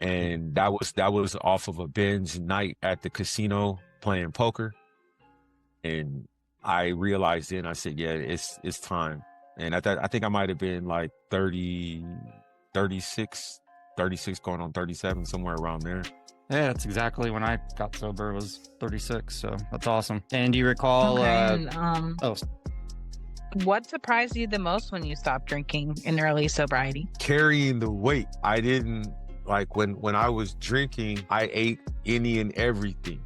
And that was off of a binge night at the casino playing poker. And I realized then, I said, yeah, it's time. And I think I might have been like 30, 36, 36 going on 37, somewhere around there. Yeah, that's exactly when I got sober, was 36. So that's awesome. And do you recall? What surprised you the most when you stopped drinking in early sobriety? Carrying the weight. I didn't like when I was drinking, I ate any and everything.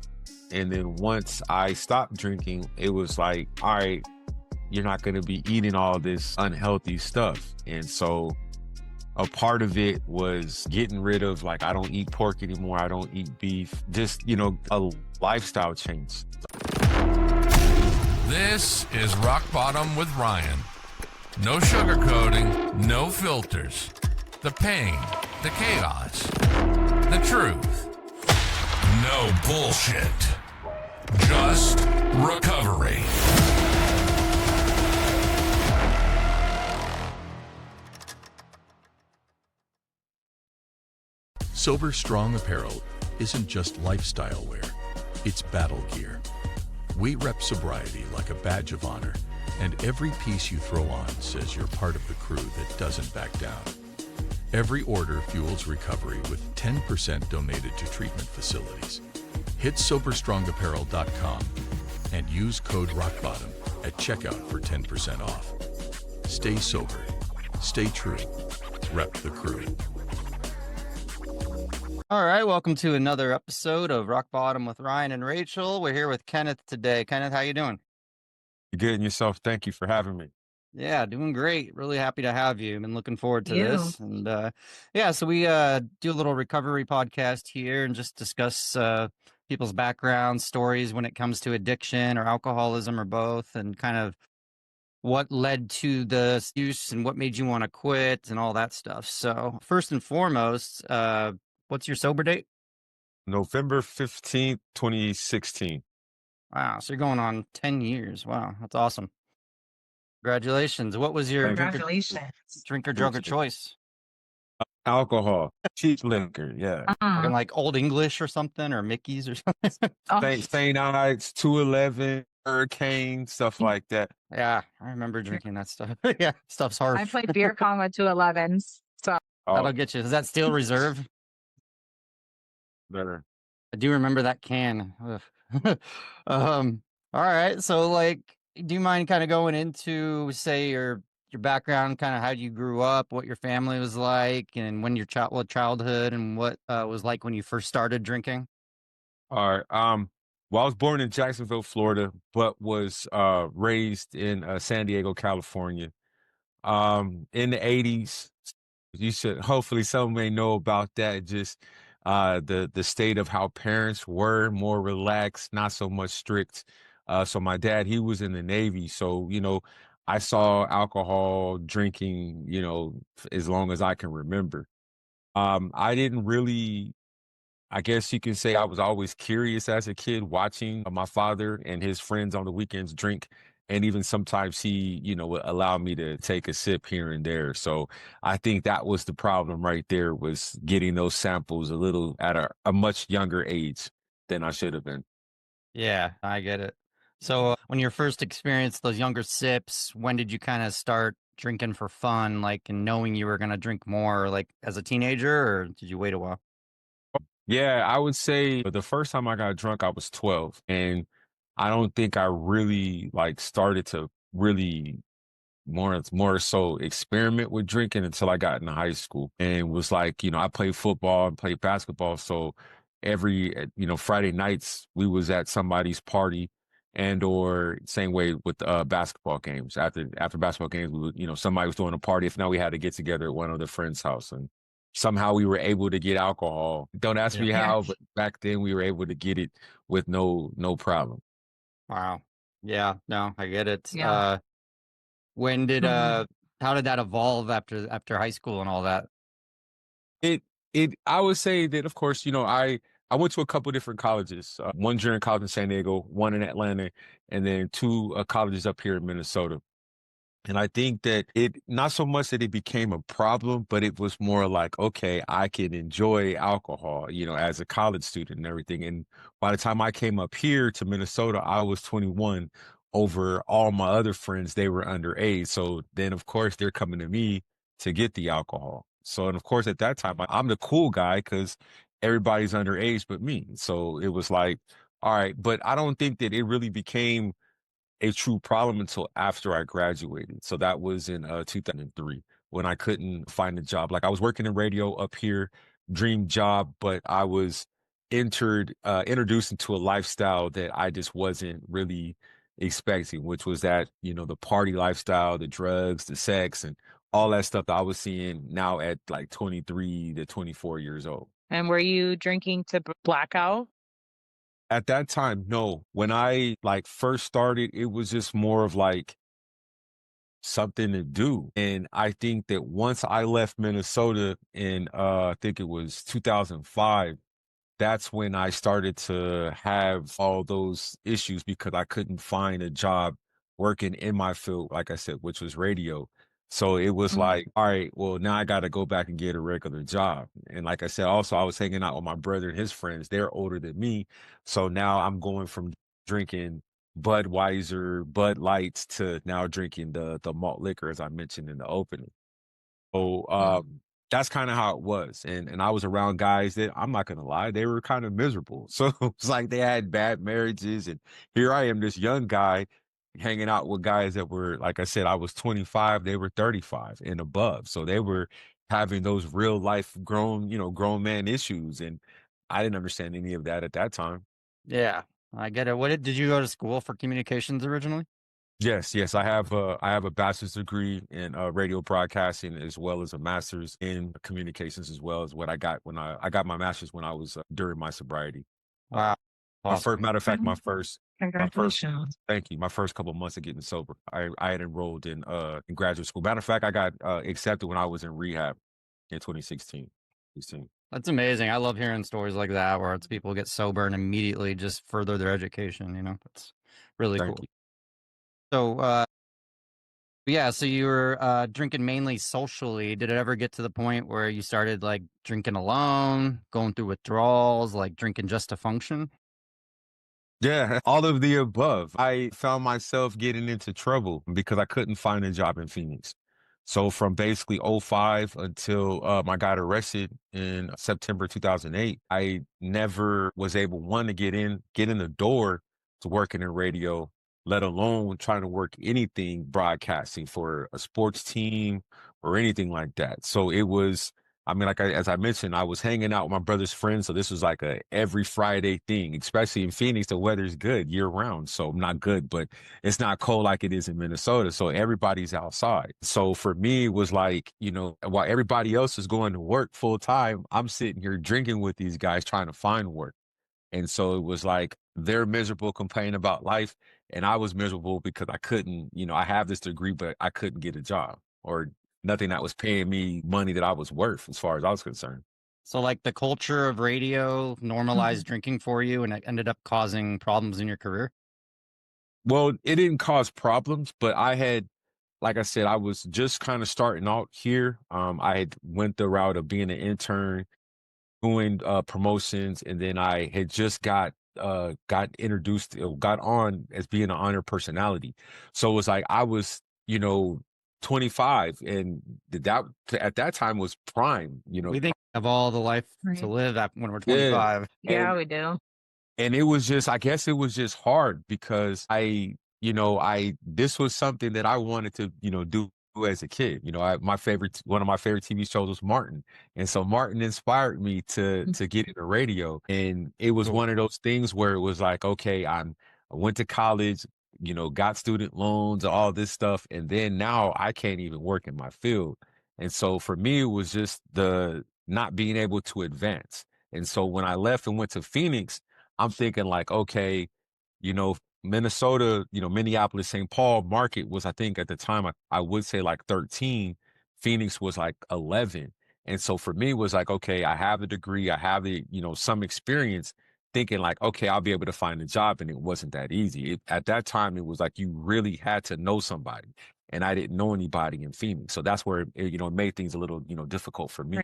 And then once I stopped drinking, it was like, all right, you're not going to be eating all this unhealthy stuff. And so a part of it was getting rid of, like, I don't eat pork anymore. I don't eat beef. Just, a lifestyle change. This is Rock Bottom with Ryan. No sugarcoating, no filters. The pain, the chaos, the truth. No bullshit. Just recovery. Sober Strong apparel isn't just lifestyle wear, it's battle gear. We rep sobriety like a badge of honor, and every piece you throw on says you're part of the crew that doesn't back down. Every order fuels recovery with 10% donated to treatment facilities. Hit SoberStrongApparel.com and use code ROCKBOTTOM at checkout for 10% off. Stay sober, stay true, rep the crew. All right, welcome to another episode of Rock Bottom with Ryan and Rachel. We're here with Kenneth today. Kenneth, how you doing? Good, and yourself? Thank you for having me. Yeah, doing great. Really happy to have you. Been looking forward to this. And so we do a little recovery podcast here and just discuss people's background stories when it comes to addiction or alcoholism or both, and kind of what led to the use and what made you want to quit and all that stuff. So first and foremost, what's your sober date? November 15th, 2016. Wow. So you're going on 10 years. Wow. That's awesome. Congratulations. What was your drinker drug of choice? Alcohol. Cheap liquor. Yeah. Like Old English or something, or Mickey's or something. St. Ides, 211, Hurricane, stuff like that. Yeah. I remember drinking that stuff. Yeah. Stuff's harsh. I played beer pong with 211s. So that'll get you. Is that still reserve? Better. I do remember that can. All right. So, like, do you mind kind of going into, say, your background, kind of how you grew up, what your family was like, and when your childhood, and what was like when you first started drinking? All right. Well, I was born in Jacksonville, Florida, but was raised in San Diego, California. In the 80s, you should, hopefully some may know about that, just the state of how parents were more relaxed, not so much strict. So my dad, he was in the Navy. So, I saw alcohol drinking, as long as I can remember. I didn't really, I guess you can say I was always curious as a kid, watching my father and his friends on the weekends drink. And even sometimes he, would allow me to take a sip here and there. So I think that was the problem right there, was getting those samples a little at a much younger age than I should have been. Yeah, I get it. So when you first experienced those younger sips, when did you kind of start drinking for fun, like, and knowing you were going to drink more, like as a teenager, or did you wait a while? Yeah, I would say the first time I got drunk, I was 12. And I don't think I really started to really more so experiment with drinking until I got into high school, and was like, I played football and played basketball. So every, Friday nights we was at somebody's party, and or same way with basketball games. After basketball games, we would, somebody was doing a party. If not, we had to get together at one of the friends' house, and somehow we were able to get alcohol. Don't ask me how, but back then we were able to get it with no problem. Wow. Yeah, no, I get it. Yeah. When did how did that evolve after high school and all that? I would say that, of course, I went to a couple different colleges, one junior college in San Diego, one in Atlanta, and then two colleges up here in Minnesota. And I think that it, not so much that it became a problem, but it was more like, okay, I can enjoy alcohol, as a college student and everything. And by the time I came up here to Minnesota, I was 21. Over all my other friends, they were underage. So then, of course, they're coming to me to get the alcohol. So, and of course, at that time, I'm the cool guy because everybody's underage but me. So it was like, all right, but I don't think that it really became a true problem until after I graduated. So that was in 2003 when I couldn't find a job. Like I was working in radio up here, dream job, but I was introduced into a lifestyle that I just wasn't really expecting, which was that, the party lifestyle, the drugs, the sex, and all that stuff that I was seeing now at like 23 to 24 years old. And were you drinking to blackout? At that time, no. When I like first started, it was just more of like something to do. And I think that once I left Minnesota in I think it was 2005, that's when I started to have all those issues because I couldn't find a job working in my field, like I said, which was radio. So it was like, all right, well, now I got to go back and get a regular job. And like I said, also, I was hanging out with my brother and his friends. They're older than me. So now I'm going from drinking Budweiser, Bud Lights to now drinking the malt liquor, as I mentioned in the opening. So that's kind of how it was. And I was around guys that, I'm not gonna lie, they were kind of miserable. So it's like they had bad marriages, and here I am, this young guy hanging out with guys that were, like I said, I was 25, they were 35 and above. So they were having those real life grown man issues. And I didn't understand any of that at that time. Yeah, I get it. Did you go to school for communications originally? Yes. I have a bachelor's degree in radio broadcasting as well as a master's in communications as well as what I got when I got my master's when I was during my sobriety. Wow. My first, Awesome. matter of fact, my first, Congratulations. thank you. My first couple of months of getting sober, I had enrolled in graduate school. Matter of fact, I got accepted when I was in rehab in 2016. 16. That's amazing. I love hearing stories like that where it's people get sober and immediately just further their education, That's really Thank cool. you. So, yeah, so you were drinking mainly socially. Did it ever get to the point where you started like drinking alone, going through withdrawals, like drinking just to function? Yeah, all of the above. I found myself getting into trouble because I couldn't find a job in Phoenix. So from basically '05 until I got arrested in September 2008, I never was able, one, to get in the door to working in radio, let alone trying to work anything broadcasting for a sports team or anything like that. So it was, I mean, as I mentioned, I was hanging out with my brother's friends. So this was like a every Friday thing, especially in Phoenix. The weather's good year round. So not good, but it's not cold like it is in Minnesota. So everybody's outside. So for me, it was like, while everybody else is going to work full time, I'm sitting here drinking with these guys trying to find work. And so it was like they're miserable, complaining about life. And I was miserable because I couldn't, I have this degree, but I couldn't get a job or nothing that was paying me money that I was worth as far as I was concerned. So, like the culture of radio normalized drinking for you and it ended up causing problems in your career? Well, it didn't cause problems, but like I said, I was just kind of starting out here. I had went the route of being an intern, doing promotions, and then I had just got on as being an honored personality. So it was like I was, 25, and that at that time was prime. We think of all the life to live when we're 25. Yeah, we do. And it was just, I guess it was just hard because this was something that I wanted to, do as a kid. One of my favorite TV shows was Martin. And so Martin inspired me to get into radio. And it was one of those things where it was like, okay, I went to college, got student loans, all this stuff. And then now I can't even work in my field. And so for me, it was just the not being able to advance. And so when I left and went to Phoenix, I'm thinking like, okay, Minnesota, Minneapolis, St. Paul market was, I think at the time, I would say like 13. Phoenix was like 11. And so for me, it was like, okay, I have a degree, I have some experience, thinking like, okay, I'll be able to find a job. And it wasn't that easy. At that time, it was like you really had to know somebody. and I didn't know anybody in Phoenix. So that's where it made things a little, difficult for me.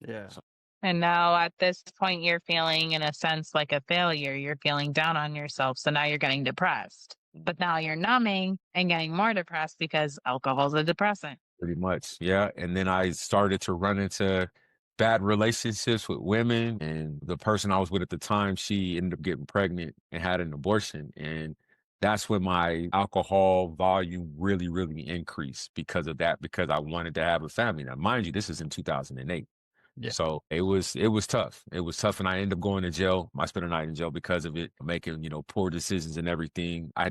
Yeah. So, And now at this point, you're feeling, in a sense, like a failure. You're feeling down on yourself. So now you're getting depressed. But now you're numbing and getting more depressed because alcohol's a depressant. pretty much, yeah. And then I started to run into bad relationships with women, and the person I was with at the time, she ended up getting pregnant and had an abortion. And that's when my alcohol volume really, really increased because of that, because I wanted to have a family. Now, mind you, this is in 2008. Yeah. So it was tough. It was tough, and I ended up going to jail. I spent a night in jail because of it, making poor decisions and everything. I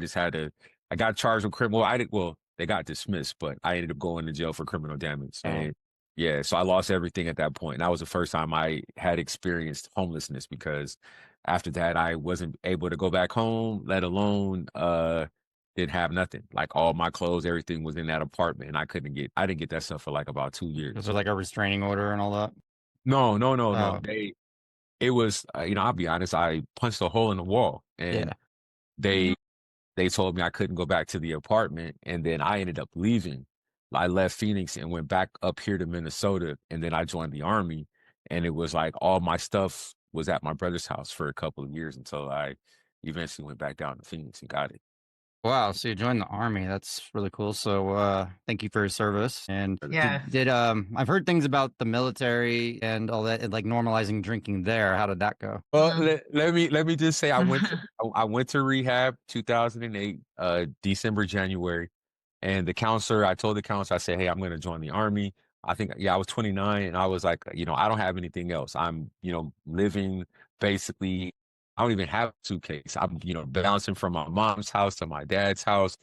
got charged with criminal. They got dismissed, but I ended up going to jail for criminal damage. Oh. And yeah, so I lost everything at that point. And that was the first time I had experienced homelessness, because after that I wasn't able to go back home, let alone didn't have nothing. Like all my clothes, everything was in that apartment, and I didn't get that stuff for like about 2 years. Was there like a restraining order and all that? No, no, no, no. Oh. It was, I'll be honest, I punched a hole in the wall, and Yeah. they told me I couldn't go back to the apartment. And then I ended up leaving. I left Phoenix and went back up here to Minnesota. And then I joined the Army. And it was like all my stuff was at my brother's house for a couple of years until I eventually went back down to Phoenix and got it. Wow. So you joined the Army. That's really cool. So thank you for your service. And Yeah. did I've heard things about the military and all that, and like normalizing drinking there. How did that go? Well, let me just say I went to rehab 2008, December, January. And I told the counselor, I said, hey, I'm going to join the Army. I think, yeah, I was 29, and I was like, I don't have anything else. I'm, living basically, I don't even have a suitcase. I'm, bouncing from my mom's house to my dad's house,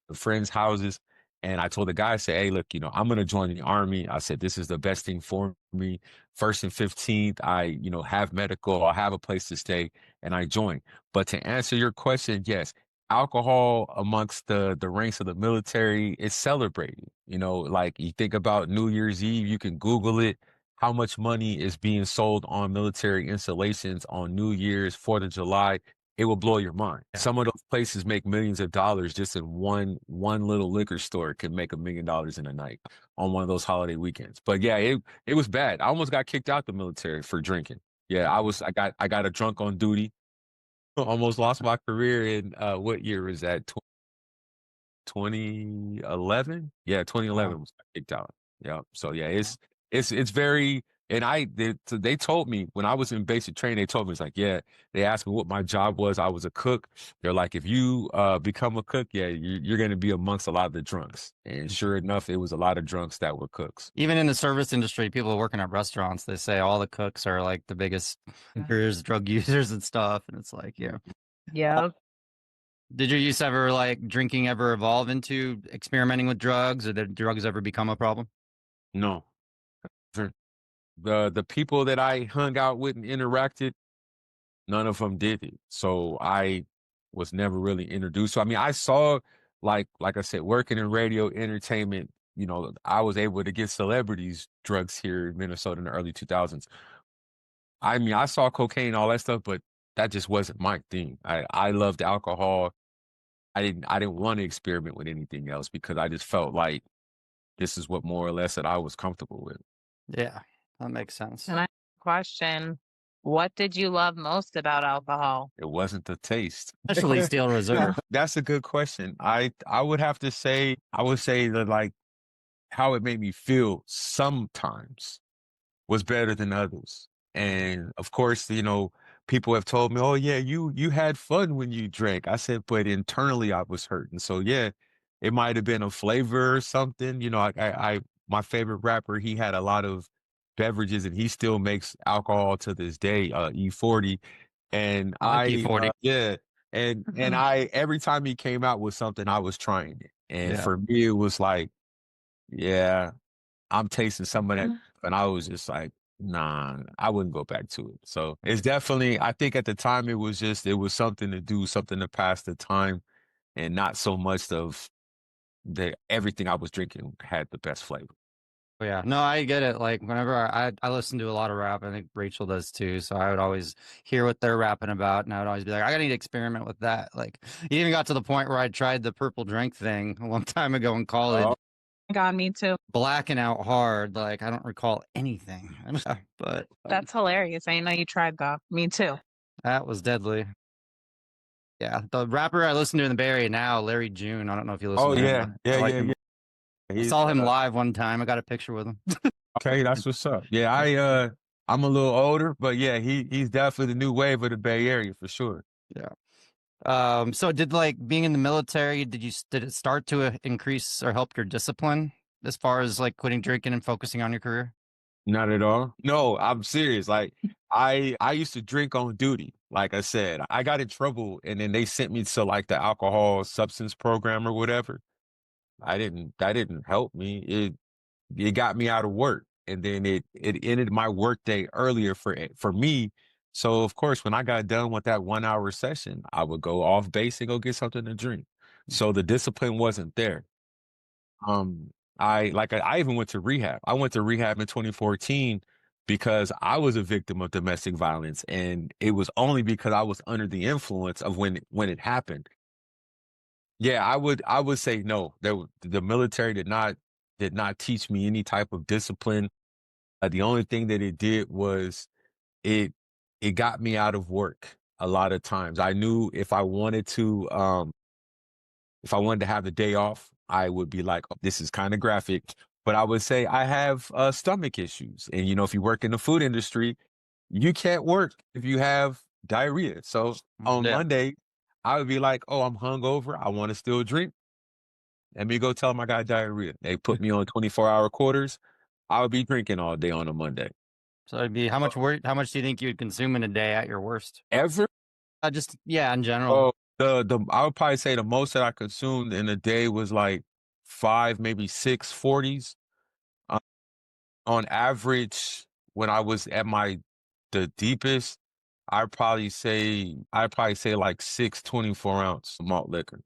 to friends' houses. And I told the guy, I said, hey, look, I'm going to join the Army. I said, this is the best thing for me. 1st and 15th, I, have medical, I have a place to stay, and I joined. But to answer your question, yes, alcohol amongst the ranks of the military is celebrated. Like you think about New Year's Eve, you can Google it. How much money is being sold on military installations on New Year's, 4th of July? It will blow your mind. Yeah. Some of those places make millions of dollars just in one little liquor store can make $1 million in a night on one of those holiday weekends. But yeah, it was bad. I almost got kicked out the military for drinking. Yeah, I got a drunk on duty. Almost lost my career in what year was that? 2011? Yeah, 2011 Wow. was kicked out. Yeah. So yeah, it's very, and they told me when I was in basic training, they told me, it's like, yeah, they asked me what my job was. I was a cook. They're like, if you become a cook, yeah, you're going to be amongst a lot of the drunks. And sure enough, it was a lot of drunks that were cooks. Even in the service industry, people working at restaurants, they say all the cooks are like the biggest drinkers, drug users and stuff. And it's like, yeah. Yeah. Did your use ever like drinking ever evolve into experimenting with drugs, or did drugs ever become a problem? No. The people that I hung out with and interacted, none of them did it. So I was never really introduced. So I mean, I saw, like I said, working in radio entertainment, I was able to get celebrities drugs here in Minnesota in the early 2000s. I mean, I saw cocaine, all that stuff, but that just wasn't my thing. I loved alcohol. I didn't want to experiment with anything else because I just felt like this is what more or less that I was comfortable with. Yeah, that makes sense. And I have a question. What did you love most about alcohol? It wasn't the taste. Especially Steel Reserve. That's a good question. I would have to say, that like how it made me feel sometimes was better than others. And of course, people have told me, oh yeah, you had fun when you drank. I said, but internally I was hurting. So yeah, it might have been a flavor or something. My favorite rapper, he had a lot of beverages, and he still makes alcohol to this day, E40. And I like E40. yeah. And I every time he came out with something, I was trying it. And Yeah. for me, it was like, yeah, I'm tasting some of that. And I was just like, nah, I wouldn't go back to it. So it's definitely, I think at the time it was something to do, something to pass the time, and not so much of everything I was drinking had the best flavor. Oh, yeah. No, I get it. Like whenever I listen to a lot of rap, I think Rachel does too. So I would always hear what they're rapping about, and I would always be like, I need to experiment with that. Like it even got to the point where I tried the purple drink thing a long time ago in college. Oh, God, me too. Blacking out hard. Like I don't recall anything. But That's hilarious. I know you tried that. Me too. that was deadly. Yeah. The rapper I listen to in the Bay Area now, Larry June. I don't know if you listen oh to him. yeah, I yeah, like yeah, him. yeah. I saw him live one time. I got a picture with him. Okay, that's what's up. Yeah, I'm a little older, but yeah, he's definitely the new wave of the Bay Area for sure. Yeah. So did like being in the military, did it start to increase or help your discipline as far as like quitting drinking and focusing on your career? Not at all. No, I'm serious. Like I used to drink on duty. Like I said, I got in trouble and then they sent me to like the alcohol substance program or whatever. That didn't help me. It got me out of work. And then it ended my work day earlier for me. So of course, when I got done with that 1 hour session, I would go off base and go get something to drink. So the discipline wasn't there. Um, I even went to rehab. I went to rehab in 2014 because I was a victim of domestic violence, and it was only because I was under the influence of when it happened. Yeah, I would say no. The military did not teach me any type of discipline. The only thing that it did was it it got me out of work a lot of times. I knew if I wanted to have the day off, I would be like, oh, this is kind of graphic, but I would say I have stomach issues. And, if you work in the food industry, you can't work if you have diarrhea. So on Yeah. Monday, I would be like, oh, I'm hungover. I want to still drink. Let me go tell them I got diarrhea. They put me on 24-hour quarters. I would be drinking all day on a Monday. So it'd be how much do you think you'd consume in a day at your worst? Ever? Just yeah, in general. Oh, the I would probably say the most that I consumed in a day was like 5, maybe 6 40s. On average, when I was at the deepest, I'd probably say like 6 24-ounce malt liquor.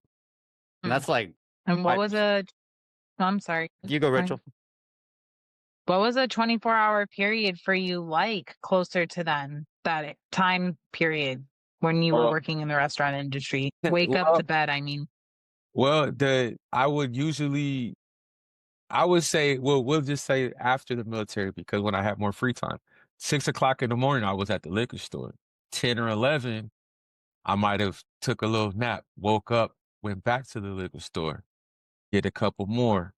And that's like And what was a, oh, I'm sorry. you go, Fine. Rachel. What was a 24-hour period for you like closer to then, that time period when you were working in the restaurant industry? Wake up to bed, I mean. Well, I would say, well, we'll just say after the military because when I had more free time, 6 o'clock in the morning, I was at the liquor store. 10 or 11, I might have took a little nap, woke up, went back to the liquor store, get a couple more.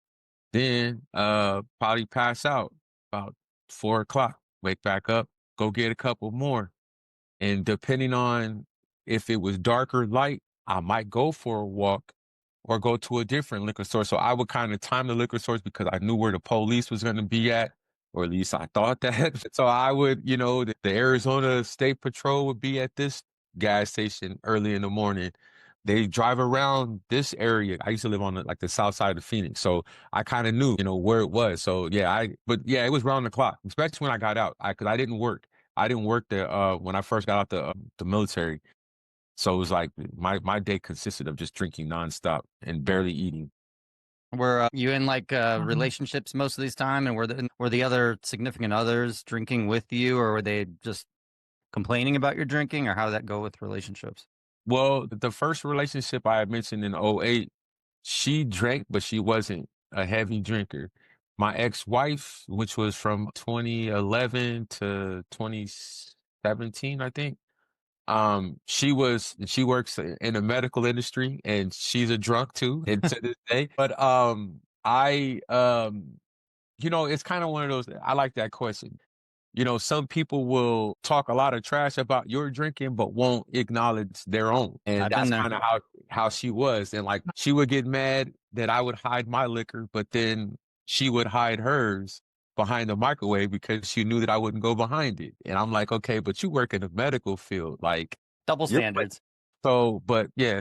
Then probably pass out about 4 o'clock, wake back up, go get a couple more. And depending on if it was dark or light, I might go for a walk or go to a different liquor store. So I would kind of time the liquor stores because I knew where the police was going to be at, or at least I thought that. So I would, the Arizona State Patrol would be at this gas station early in the morning. They drive around this area. I used to live on the south side of Phoenix. So I kind of knew, where it was. So yeah, but yeah, it was round the clock, especially when I got out. Cause I didn't work. I didn't work there when I first got out the military. So it was like my day consisted of just drinking nonstop and barely eating. Were you in like relationships most of these time, and were the other significant others drinking with you, or were they just complaining about your drinking, or how did that go with relationships? Well, the first relationship I had mentioned in '08, she drank, but she wasn't a heavy drinker. My ex-wife, which was from 2011 to 2017, I think. She works in the medical industry and she's a drunk too, and to this day. But it's kind of one of those. I like that question. Some people will talk a lot of trash about your drinking, but won't acknowledge their own. And I've been that's there. kind of how she was. And like she would get mad that I would hide my liquor, but then she would hide hers behind the microwave because she knew that I wouldn't go behind it. And I'm like, okay, but you work in the medical field, like Double you're standards. so, but yeah,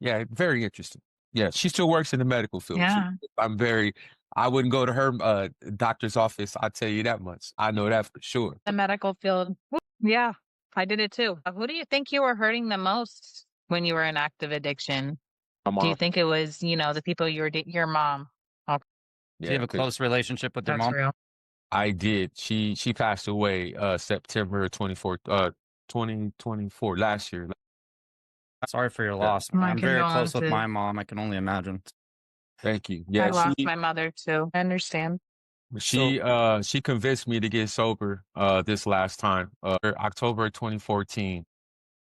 yeah, very interesting. Yeah, she still works in the medical field. Yeah. I wouldn't go to her doctor's office. I'll tell you that much. I know that for sure. The medical field. Yeah, I did it too. Who do you think you were hurting the most when you were in active addiction? My Do you mom. think it was, the people your mom? Okay. Do you Yeah, have a 'cause close relationship with your That's mom? real. I did. She passed away September 24th, 2024, last year. Sorry for your Yeah. loss. My I'm very close with condolences. my mom. I can only imagine. Thank you. I Yeah, lost my mother too. I understand. she convinced me to get sober this last time. October 2014.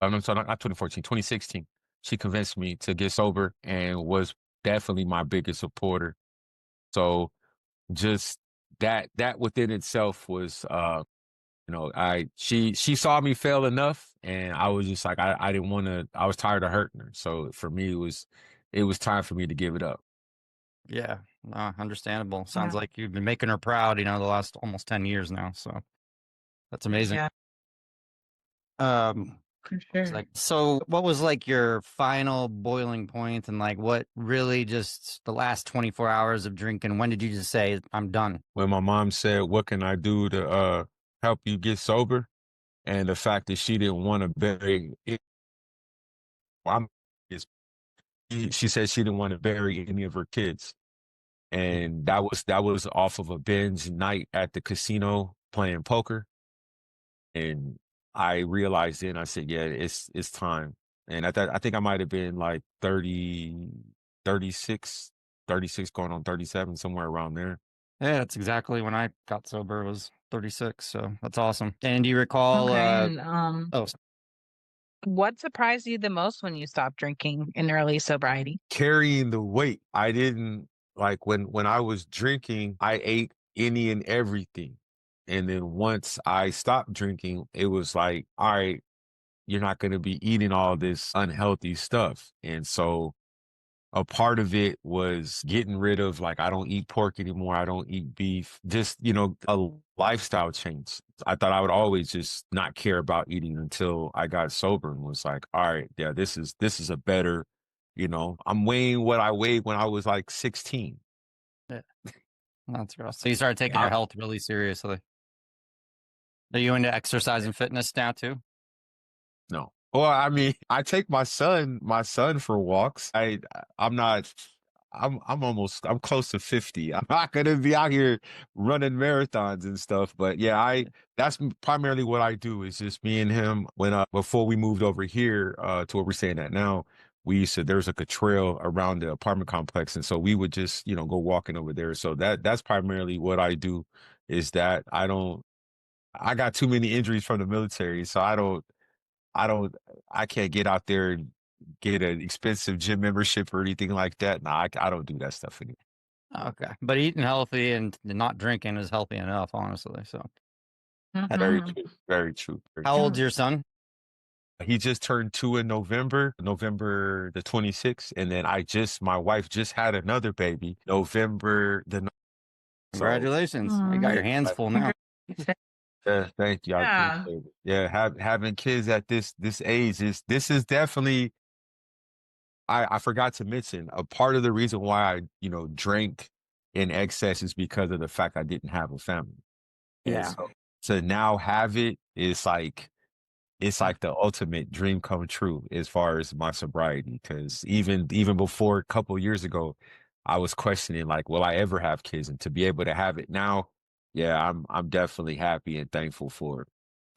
I'm sorry, not 2014, 2016. She convinced me to get sober and was definitely my biggest supporter. So just that within itself was she saw me fail enough, and I was just like I didn't want to. I was tired of hurting her. So for me it was time for me to give it up. Yeah, understandable. Sounds Yeah. like you've been making her proud, the last almost 10 years now. So that's amazing. Yeah, Um, for It's sure. like, so what was like your final boiling point, and like what really just the last 24 hours of drinking? When did you just say, I'm done? When my mom said, "What can I do to help you get sober?" and the fact that she didn't want to bury it, I'm, she said she didn't want to bury any of her kids. And that was off of a binge night at the casino playing poker. And I realized then, I said, yeah, it's time. And I think I might have been like 30, 36, 36 going on 37, somewhere around there. Yeah, that's exactly when I got sober. It was 36. So that's awesome. And do you recall, Okay, and oh, what surprised you the most when you stopped drinking in early sobriety? Carrying the weight. I didn't like when I was drinking, I ate any and everything. And then once I stopped drinking, it was like, all right, you're not going to be eating all this unhealthy stuff. And so a part of it was getting rid of, like, I don't eat pork anymore. I don't eat beef. Just, a lifestyle change. I thought I would always just not care about eating until I got sober and was like, all right, yeah, this is a better, I'm weighing what I weighed when I was like 16. yeah, that's rough. So you started taking I, your health really seriously. Are you into exercise and fitness now too? No. Well, I mean, I take my son for walks. I'm not I'm close to 50. I'm not gonna be out here running marathons and stuff. But yeah, that's primarily what I do, is just me and him. When before we moved over here to where we're staying at now, there's like a trail around the apartment complex, and so we would just, go walking over there. So that's primarily what I do, is that I got too many injuries from the military, so I don't, I can't get out there and get an expensive gym membership or anything like that. No, I don't do that stuff anymore. Okay. But eating healthy and not drinking is healthy enough, honestly. So Very Mhm. true. Very true. Very how true. old's your son? He just turned 2 in November the 26th. And then my wife just had another baby, November the 9th. So, Congratulations. You got Mm, your hands full now. yeah, thank you. I yeah. appreciate it. Yeah, having kids at this age this is definitely, I forgot to mention, a part of the reason why I, drank in excess is because of the fact I didn't have a family. And Yeah. so to now have it is like, it's like the ultimate dream come true as far as my sobriety. Cause even before a couple years ago, I was questioning, like, will I ever have kids? And to be able to have it now, yeah, I'm definitely happy and thankful for it.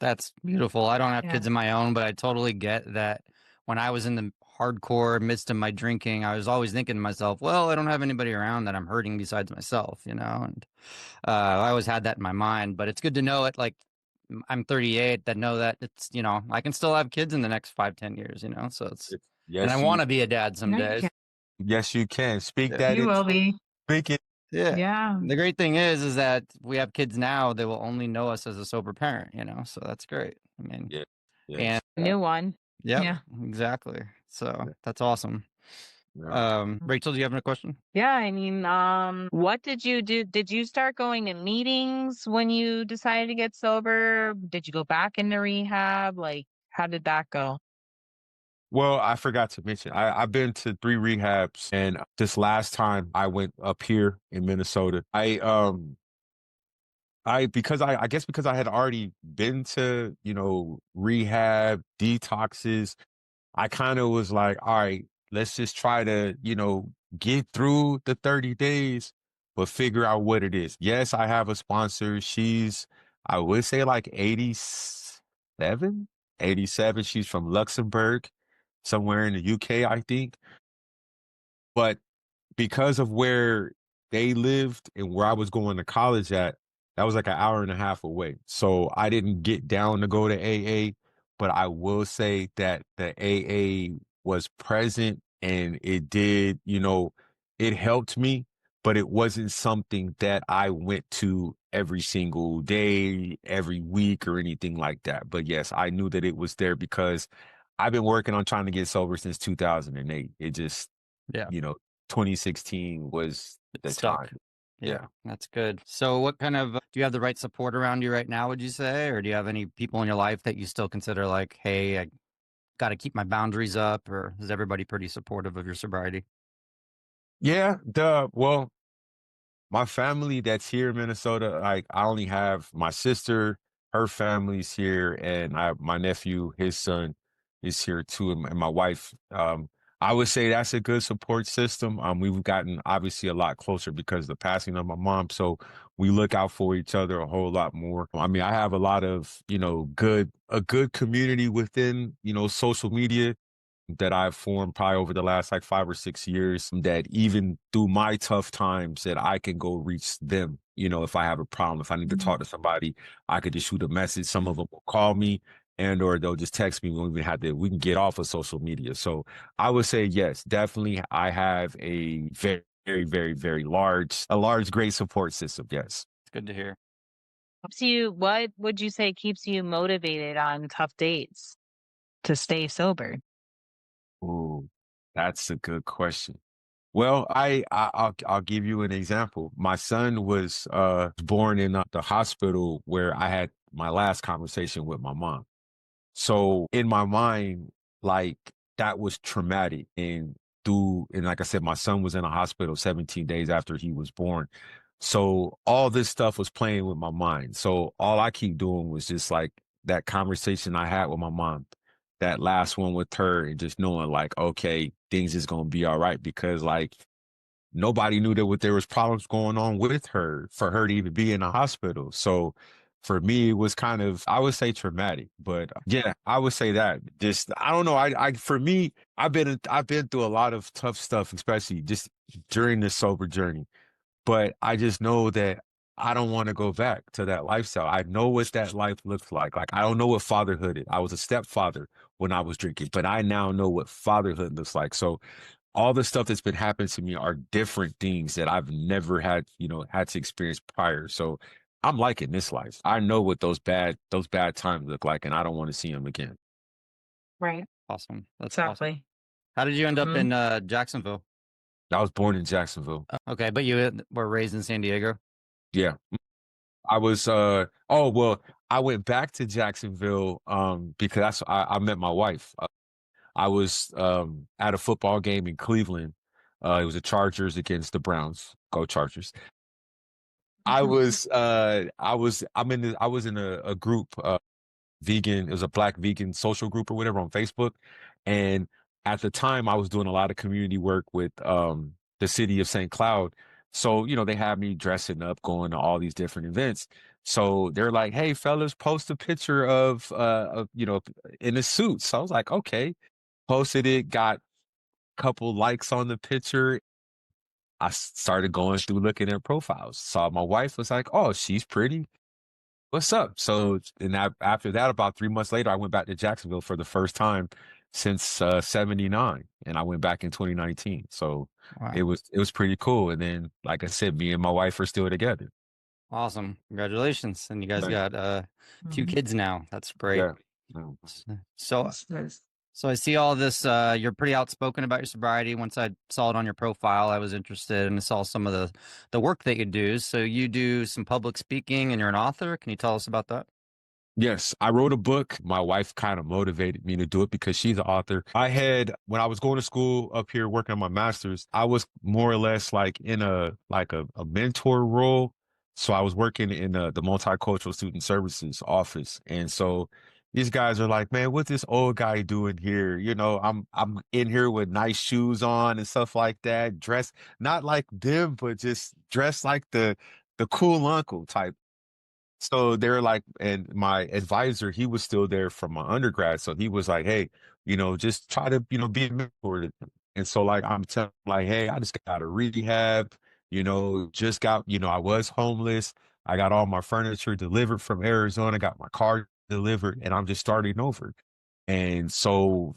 That's beautiful. I don't have Yeah. kids of my own, but I totally get that. When I was in the hardcore midst of my drinking, I was always thinking to myself, well, I don't have anybody around that I'm hurting besides myself, and I always had that in my mind. But it's good to know it. Like, I'm 38, that know that it's, I can still have kids in the next 5, 10 years, so and I Yes, want to be a dad some No, you days. can. yes, you can speak Yeah. that You will into be. speak it. Yeah. Yeah. The great thing is that we have kids now, they will only know us as a sober parent, so that's great. I mean, Yeah, and yes, New one. yep, Yeah. exactly. So yeah, that's awesome. yeah. Rachel, do you have a question? Yeah, I mean, what did you do? Did you start going to meetings when you decided to get sober? Did you go back into rehab? Like, how did that go? Well, I forgot to mention, I've been to 3 rehabs, and this last time I went up here in Minnesota, I guess because I had already been to, rehab, detoxes, I kind of was like, all right, let's just try to, get through the 30 days. but figure out what it is. Yes, I have a sponsor. I would say like 87, 87. She's from Luxembourg, somewhere in the UK, I think. But because of where they lived and where I was going to college at, that was like an hour and a half away. So I didn't get down to go to AA, but I will say that the AA was present and it did, it helped me, but it wasn't something that I went to every single day, every week, or anything like that. But yes, I knew that it was there because I've been working on trying to get sober since 2008. It just, Yeah. 2016 was the Stuck. time. Yeah, that's good. So what kind of, do you have the right support around you right now, would you say? Or do you have any people in your life that you still consider like, hey, I got to keep my boundaries up? Or is everybody pretty supportive of your sobriety? Yeah, well, my family that's here in Minnesota, like I only have my sister, her family's here, and my nephew, his son is here too, and my wife. I would say that's a good support system. We've gotten obviously a lot closer because of the passing of my mom, so we look out for each other a whole lot more. I mean, I have a lot of, a good community within, social media that I've formed probably over the last like 5 or 6 years, that even through my tough times that I can go reach them. If I have a problem, if I need to talk to somebody, I could just shoot a message. Some of them will call me or they'll just text me. We can get off of social media. So I would say, yes, definitely. I have a very, very, very, very large, great support system. Yes. It's good to hear. What would you say keeps you motivated on tough dates to stay sober? Ooh, that's a good question. Well, I'll give you an example. My son was born in the hospital where I had my last conversation with my mom. So in my mind, like that was traumatic. And like I said, my son was in a hospital 17 days after he was born. So all this stuff was playing with my mind. So all I keep doing was just like that conversation I had with my mom, that last one with her, and just knowing like, okay, things is gonna be all right, because like nobody knew that there was problems going on with her for her to even be in the hospital. So for me, it was kind of, I would say, traumatic. But yeah, I would say that. Just I don't know. For me, I've been through a lot of tough stuff, especially just during this sober journey. But I just know that I don't want to go back to that lifestyle. I know what that life looks like. Like I don't know what fatherhood is. I was a stepfather when I was drinking, but I now know what fatherhood looks like. So all the stuff that's been happening to me are different things that I've never had to experience prior. So I'm liking this life. I know what those bad times look like, and I don't want to see them again. Right. Awesome. That's awesome. Exactly. How did you end up in Jacksonville? I was born in Jacksonville. Okay, but you were raised in San Diego? Yeah. I was I went back to Jacksonville because I met my wife. I was at a football game in Cleveland. It was the Chargers against the Browns. Go Chargers. I was I was in a group, vegan. It was a Black vegan social group or whatever on Facebook. And at the time I was doing a lot of community work with the city of St. Cloud. So, they had me dressing up, going to all these different events. So they're like, "Hey fellas, post a picture of in a suit." So I was like, okay, posted it, got a couple likes on the picture. I started going through looking at profiles. Saw my wife, was like, "Oh, she's pretty. What's up?" So, and after that, about 3 months later, I went back to Jacksonville for the first time since '79, and I went back in 2019. So Wow. it was pretty cool. And then, like I said, me and my wife are still together. Awesome. Congratulations. And you guys Thanks. got 2 kids now. That's great. Yeah. Mm. So I see all this, you're pretty outspoken about your sobriety. Once I saw it on your profile, I was interested and saw some of the work that you do. So you do some public speaking and you're an author. Can you tell us about that? Yes, I wrote a book. My wife kind of motivated me to do it because she's an author. When I was going to school up here working on my master's, I was more or less like in a mentor role. So I was working in the multicultural student services office. And so, these guys are like, man, what's this old guy doing here? You know, I'm in here with nice shoes on and stuff like that, dressed not like them, but just dressed like the cool uncle type. So they're like, and my advisor, he was still there from my undergrad. So he was like, hey, you know, just try to, you know, be a mentor to them. And so like I'm telling like, hey, I just got out of rehab, you know, just got, you know, I was homeless. I got all my furniture delivered from Arizona, got my car delivered, and I'm just starting over. And so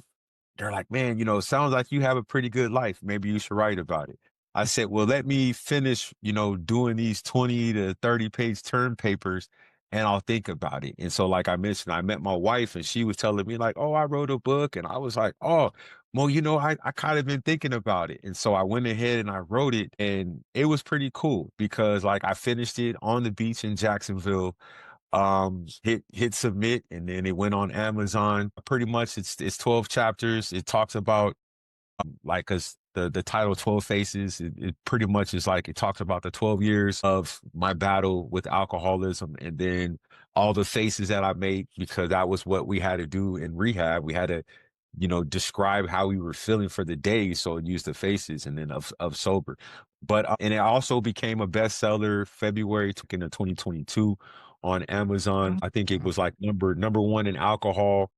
they're like, man, you know, sounds like you have a pretty good life. Maybe you should write about it. I said, well, let me finish, you know, doing these 20 to 30 page term papers and I'll think about it. And so, like I mentioned, I met my wife and she was telling me, like, oh, I wrote a book. And I was like, oh, well, you know, I kind of been thinking about it. And so I went ahead and I wrote it and it was pretty cool because, like, I finished it on the beach in Jacksonville, hit submit, and then it went on Amazon. Pretty much it's 12 chapters. It talks about like, cause the title 12 Faces, it pretty much is like, it talks about the 12 years of my battle with alcoholism and then all the faces that I made because that was what we had to do in rehab. We had to, you know, describe how we were feeling for the day. So it used the faces and then of sober. But, and it also became a bestseller February 2022 on Amazon. I think it was like number one in alcohol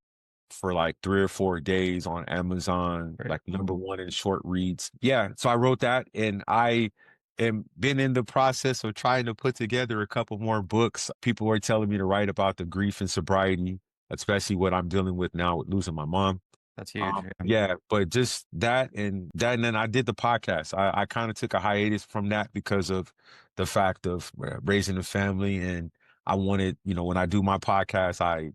for like 3 or 4 days on Amazon, Great. like number one in short reads. Yeah. So I wrote that and I am been in the process of trying to put together a couple more books. People were telling me to write about the grief and sobriety, especially what I'm dealing with now with losing my mom. That's huge. Yeah, but just that, and then I did the podcast. I kind of took a hiatus from that because of the fact of raising a family, and I wanted, you know, when I do my podcast, I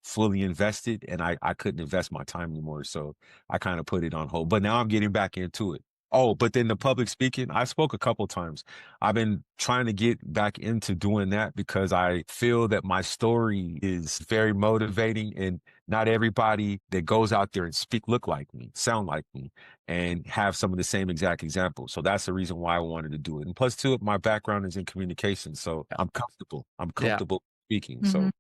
fully invested, and I couldn't invest my time anymore, so I kind of put it on hold. But now I'm getting back into it. Oh, but then the public speaking, I spoke a couple times. I've been trying to get back into doing that because I feel that my story is very motivating and not everybody that goes out there and speak look like me, sound like me, and have some of the same exact examples. So that's the reason why I wanted to do it. And plus, too, my background is in communication, so I'm comfortable. I'm comfortable speaking. So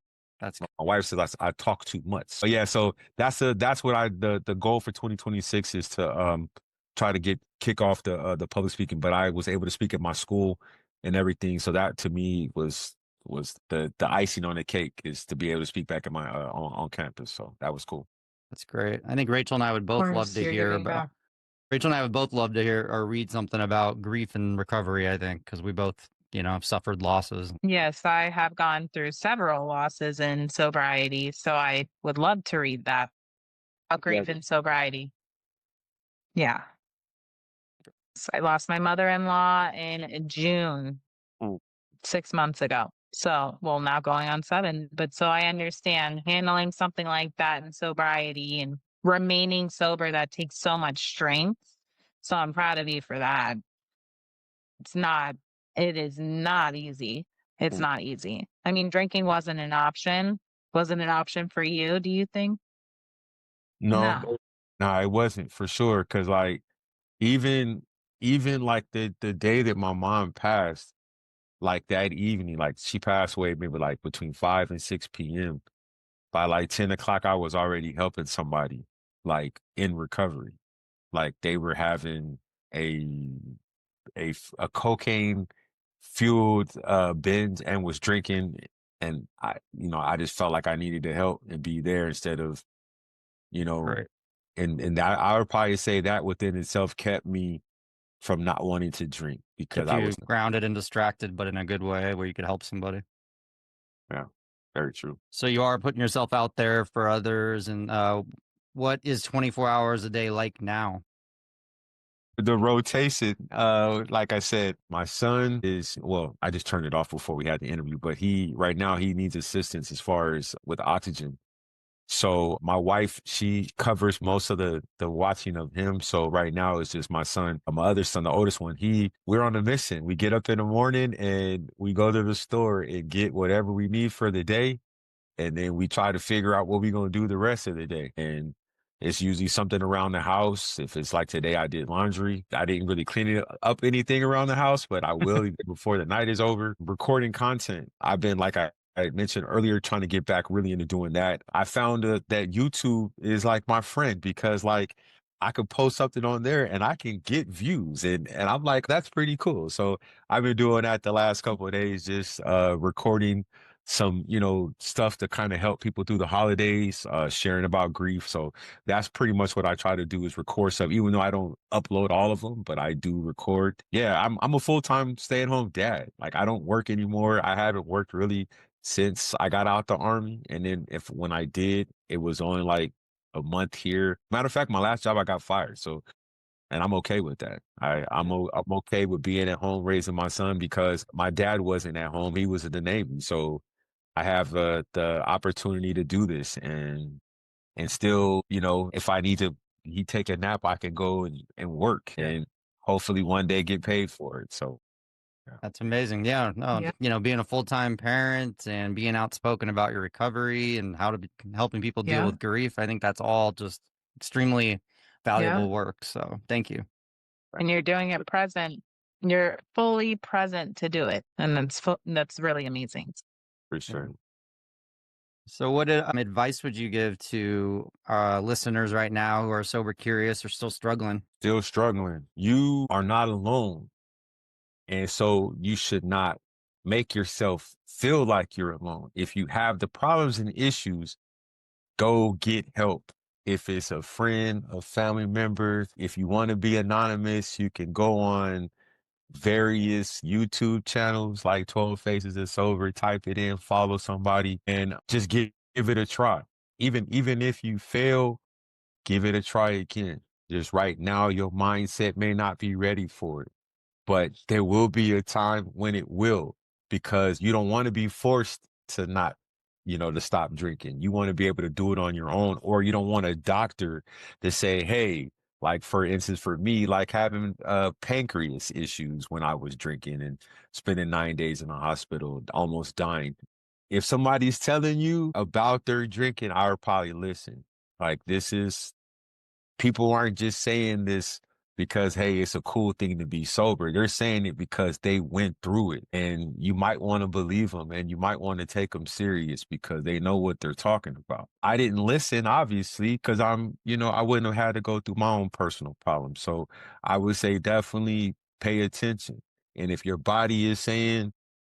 That's my wife says I talk too much. So yeah, so that's what the goal for 2026 is to try to kick off the public speaking. But I was able to speak at my school and everything. So that to me was the icing on the cake is to be able to speak back at my on campus. So that was cool. That's great. I think Rachel and I would both love to hear about. Rachel and I would both love to hear or read something about grief and recovery. I think because we both, you know, have suffered losses. Yes, I have gone through several losses in sobriety, so I would love to read that. A grief and sobriety. Yeah. So I lost my mother-in-law in June, 6 months ago. So, well, now going on 7. But so I understand handling something like that in sobriety and remaining sober, that takes so much strength. So I'm proud of you for that. It is not easy. It's not easy. I mean, drinking wasn't an option. Wasn't an option for you, do you think? No, no, it wasn't for sure. Cause like even like the day that my mom passed, like that evening, like she passed away maybe like between 5 and 6 p.m. By like 10 o'clock, I was already helping somebody like in recovery. Like they were having a a cocaine fueled binge and was drinking, and I just felt like I needed to help and be there instead of, you know, Right. and I would probably say that within itself kept me from not wanting to drink because Kept I you was, grounded and distracted, but in a good way where you could help somebody. yeah, very true. So you are putting yourself out there for others. And what is 24 hours a day like now? The rotation, like I said, my son is, well, I just turned it off before we had the interview, but right now he needs assistance as far as with oxygen. So my wife, she covers most of the watching of him. So right now it's just my son, my other son, the oldest one. We're on a mission. We get up in the morning and we go to the store and get whatever we need for the day. And then we try to figure out what we're going to do the rest of the day. And it's usually something around the house. If it's like today, I did laundry. I didn't really clean it up anything around the house, but I will before the night is over. Recording content. I've been, like I I mentioned earlier, trying to get back really into doing that. I found that YouTube is like my friend because like I could post something on there and I can get views and I'm like, that's pretty cool. So I've been doing that the last couple of days, just recording some, stuff to kind of help people through the holidays, sharing about grief. So that's pretty much what I try to do is record stuff, even though I don't upload all of them, but I do record. Yeah, I'm a full-time stay-at-home dad. Like I don't work anymore. I haven't worked really since I got out the army. And then when I did, it was only like a month here. Matter of fact, my last job I got fired. So and I'm okay with that. I'm okay with being at home raising my son because my dad wasn't at home. He was in the Navy. So I have the opportunity to do this and still, if I need to he take a nap, I can go and work and hopefully one day get paid for it. So yeah. That's amazing. Yeah, no, Yeah. being a full-time parent and being outspoken about your recovery and how to be helping people deal Yeah. with grief, I think that's all just extremely valuable Yeah. work. So thank you. And you're doing it present. You're fully present to do it. And that's really amazing. For sure. So what advice would you give to listeners right now who are sober curious or still struggling? Still struggling. You are not alone. And so you should not make yourself feel like you're alone. If you have the problems and issues, go get help. If it's a friend, a family member, if you want to be anonymous, you can go on various YouTube channels like 12 Faces of Sober, type it in, follow somebody, and just give it a try. Even if you fail, give it a try again. Just right now, your mindset may not be ready for it, but there will be a time when it will, because you don't want to be forced to not, to stop drinking. You want to be able to do it on your own, or you don't want a doctor to say, hey, like for instance, for me, like having pancreas issues when I was drinking and spending 9 days in the hospital, almost dying. If somebody's telling you about their drinking, I would probably listen. Like people aren't just saying this because, hey, it's a cool thing to be sober. They're saying it because they went through it, and you might want to believe them and you might want to take them serious because they know what they're talking about. I didn't listen, obviously, because I wouldn't have had to go through my own personal problems. So I would say definitely pay attention. And if your body is saying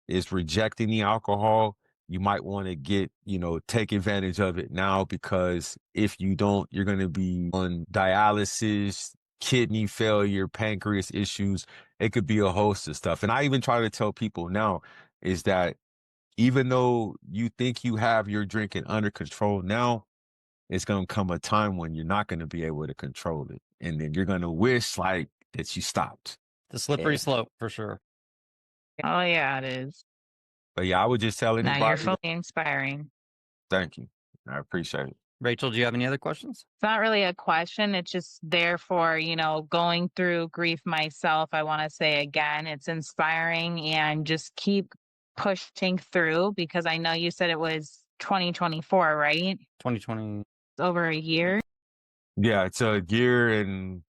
is rejecting the alcohol, you might want to take advantage of it now, because if you don't, you're going to be on dialysis, kidney failure, pancreas issues. It could be a host of stuff. And I even try to tell people now is that even though you think you have your drinking under control now, it's going to come a time when you're not going to be able to control it. And then you're going to wish like that you stopped. The slippery slope for sure. Oh yeah, it is. But yeah, I would just tell Now anybody. you're fully inspiring. Thank you. I appreciate it. Rachel, do you have any other questions? It's not really a question. It's just therefore, going through grief myself. I want to say again, it's inspiring and just keep pushing through, because I know you said it was 2024, right? 2020. It's over a year. Yeah, it's a year and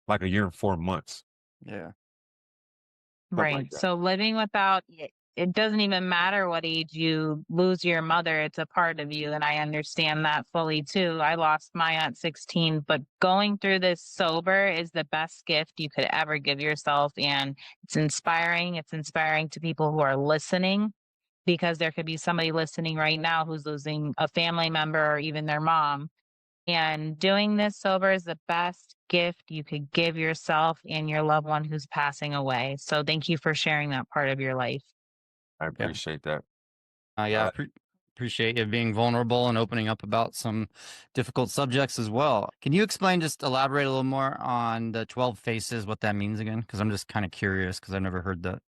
4 months. Yeah. Right. Like that. So living without it doesn't even matter what age you lose your mother, it's a part of you. And I understand that fully too. I lost my at 16, but going through this sober is the best gift you could ever give yourself. And it's inspiring. It's inspiring to people who are listening, because there could be somebody listening right now who's losing a family member or even their mom. And doing this sober is the best gift you could give yourself and your loved one who's passing away. So thank you for sharing that part of your life. I appreciate that. Appreciate you being vulnerable and opening up about some difficult subjects as well. Can you just elaborate a little more on the 12 Faces, what that means again? Because I'm just kind of curious, because I've never heard the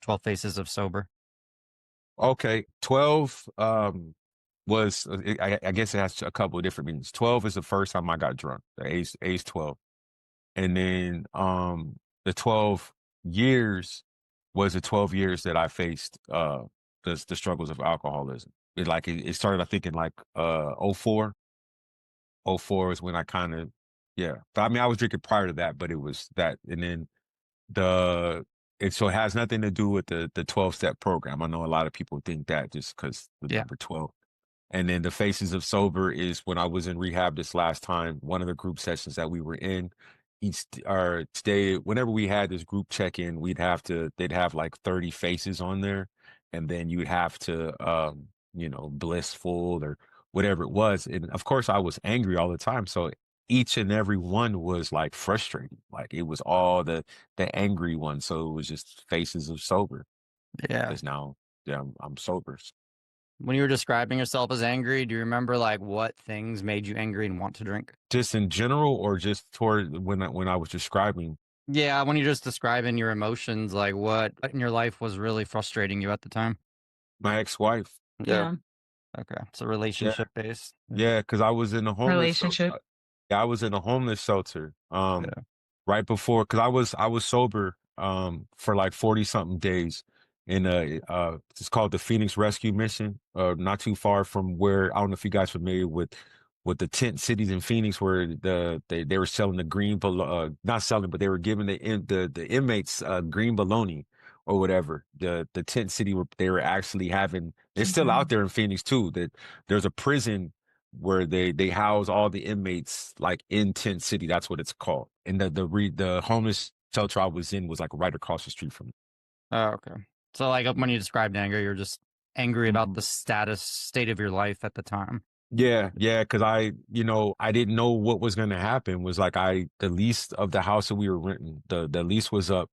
12 Faces of Sober. Okay, 12 was I guess it has a couple of different meanings. 12 is the first time I got drunk, the age 12, and then the 12 years was the 12 years that I faced the struggles of alcoholism. It started, I think, in '04. '04 is when I kind of, yeah. But I mean, I was drinking prior to that, but it was that, and then the so it has nothing to do with the 12-step program. I know a lot of people think that just because the Yeah. number 12. And then the Faces of Sober is when I was in rehab this last time, one of the group sessions that we were in, each or today, whenever we had this group check-in, they'd have like 30 faces on there. And then you'd have to, blissful or whatever it was. And of course I was angry all the time. So each and every one was like frustrating. Like it was all the angry ones. So it was just Faces of Sober. Yeah. Because now, yeah, I'm sober. When you were describing yourself as angry, do you remember like what things made you angry and want to drink? Just in general, or just toward when I was describing? Yeah, when you're just describing your emotions, like what in your life was really frustrating you at the time? My ex-wife. Yeah. Okay, so relationship based. Yeah, because I was in a homeless Relationship. yeah, I was in a homeless shelter. Yeah. Right before, because I was sober for like 40 something days in it's called the Phoenix Rescue Mission, not too far from where, I don't know if you guys are familiar with the tent cities in Phoenix where they were selling the green not selling, but they were giving the inmates green bologna or whatever. The tent city where they were actually having, they're still out there in Phoenix too, that there's a prison where they house all the inmates like in Tent City. That's what it's called. And the homeless shelter I was in was like right across the street from. Oh, okay. So like when you described anger, you're just angry about Mhm. the state of your life at the time. Yeah, because I didn't know what was going to happen. Was like the lease of the house that we were renting, the lease was up.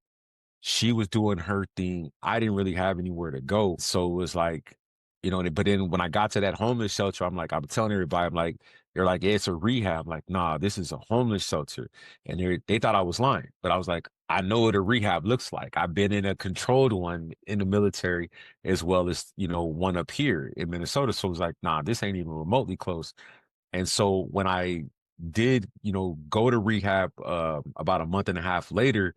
She was doing her thing. I didn't really have anywhere to go. So it was like, but then when I got to that homeless shelter, I'm telling everybody, I'm like, they're like, yeah, it's a rehab. I'm like, nah, this is a homeless shelter. And they thought I was lying, but I was like, I know what a rehab looks like. I've been in a controlled one in the military as well as, one up here in Minnesota. So it was like, nah, this ain't even remotely close. And so when I did, go to rehab about a month and a half later,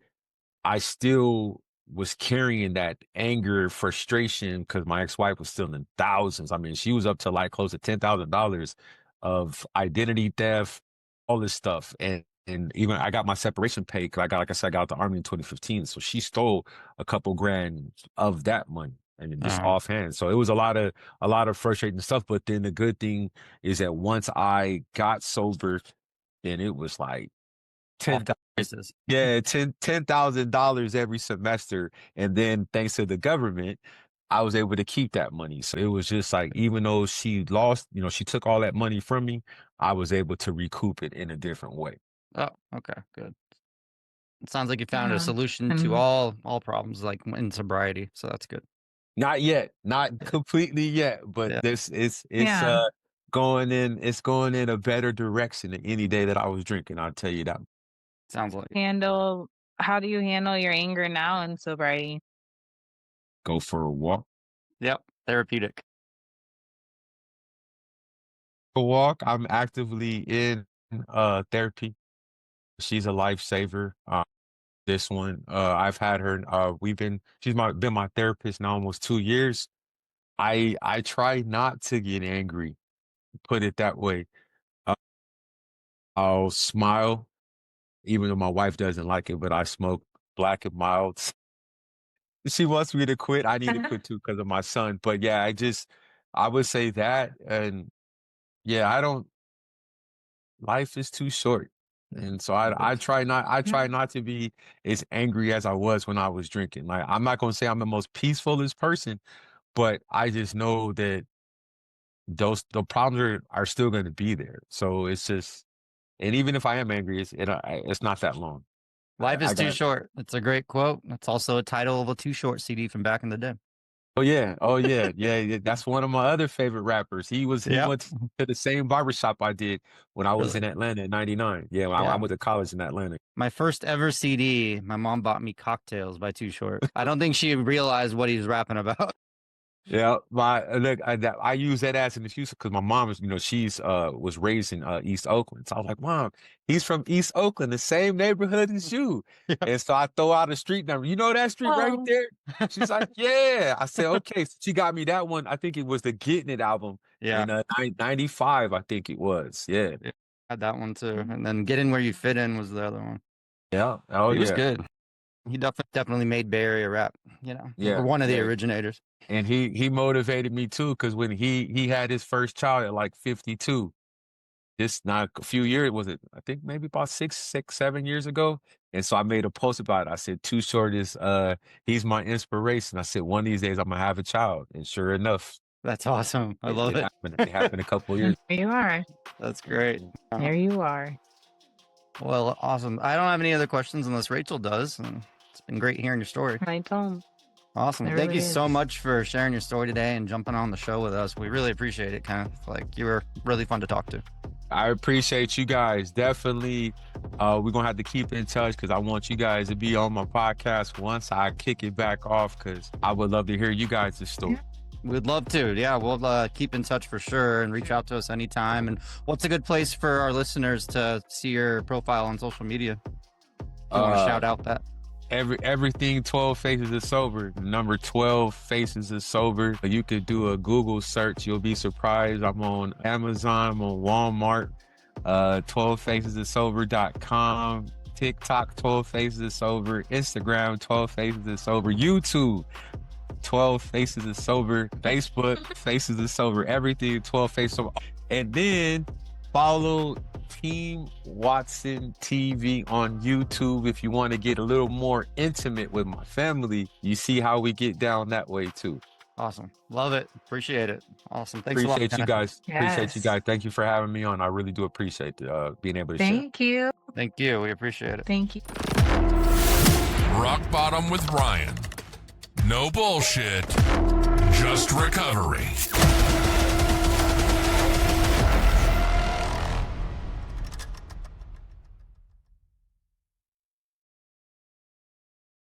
I still was carrying that anger, frustration, because my ex-wife was still in thousands. I mean, she was up to like close to $10,000 of identity theft, all this stuff. And even I got my separation pay because like I said, I got out the army in 2015. So she stole a couple grand of that money. And just offhand. So it was a lot of frustrating stuff. But then the good thing is that once I got sober, then it was like 10,000. Yeah, $10,000 every semester. And then thanks to the government, I was able to keep that money. So it was just like, even though she lost, she took all that money from me, I was able to recoup it in a different way. Oh, okay, good. It sounds like you found a Yeah. solution to all problems like in sobriety, so that's good. Not yet, not completely yet, but Yeah. this it's Yeah. it's going in a better direction than any day that I was drinking, I'll tell you that. Sounds like How do you handle your anger now in sobriety? Go for a walk. Yep, therapeutic. A walk. I'm actively in therapy. She's a lifesaver. This one, I've had her. Been my therapist now almost 2 years. I try not to get angry. Put it that way. Uh, I'll smile, even though my wife doesn't like it. But I smoke Black and Milds. She wants me to quit. I need to quit too because of my son. But yeah, I would say that, and yeah, I don't. Life is too short. And so I try not to be as angry as I was when I was drinking. Like, I'm not gonna say I'm the most peacefulest person, but I just know that the problems are still gonna be there. So it's just, and even if I am angry, it's not that long. Life is I too got short. It's a great quote. It's also a title of a Too Short CD from back in the day. oh yeah. That's one of my other favorite rappers. He Yep. went to the same barbershop I did when I was in Really? Atlanta in '99. Yeah, when I Yeah. went to college in Atlanta. My first ever CD, my mom bought me Cocktails by Too Short. I don't think she realized what he was rapping about. Yeah, I use that as an excuse because my mom is, she's was raised in East Oakland. So I was like, Mom, he's from East Oakland, the same neighborhood as you. Yeah. And so I throw out a street number. You know that street right Oh. there? She's like, yeah. I said, okay. So she got me that one. I think it was the Getting It album Yeah. in 95, I think it was. Yeah. I had that one too. And then Get In Where You Fit In was the other one. Yeah. Oh, He was yeah. good. He definitely made Bay Area rap, you know, Yeah, or one of the yeah. originators. And he motivated me too, because when he had his first child at like 52, this not a few years, was it? I think maybe about 7 years ago. And so I made a post about it. I said, Too Short is he's my inspiration. I said, one of these days I'm gonna have a child. And sure enough, That's awesome. I love it. happened. It happened a couple of years. There you are. That's great. There you are. Well, awesome. I don't have any other questions unless Rachel does. And it's been great hearing your story. I don't. Awesome. It Thank really you so is. much for sharing your story today and jumping on the show with us. We really appreciate it, Kenneth. Like, you were really fun to talk to. I appreciate you guys. Definitely, we're gonna have to keep in touch, because I want you guys to be on my podcast once I kick it back off, because I would love to hear you guys' story. Yeah. We'd love to. Yeah, we'll keep in touch for sure and reach out to us anytime. And what's a good place for our listeners to see your profile on social media? If you want to shout out that. Everything 12 Faces is Sober. Number 12 Faces is Sober. You could do a Google search. You'll be surprised. I'm on Amazon. I'm on Walmart. 12facesissober.com. TikTok, 12 Faces is Sober. Instagram, 12 Faces is Sober. YouTube, 12 Faces is Sober. Facebook, Faces is Sober. Everything, 12 Faces Sober. And then follow Team Watson TV on YouTube if you want to get a little more intimate with my family. You see how we get down that way too. Awesome. Love it. Appreciate it. Awesome. Thanks a lot. Appreciate you guys. Appreciate you Yes. guys. Thank you for having me on. I really do appreciate being able to share. Thank you. Thank you. We appreciate it. Thank you. Rock Bottom with Ryan. No bullshit, just recovery.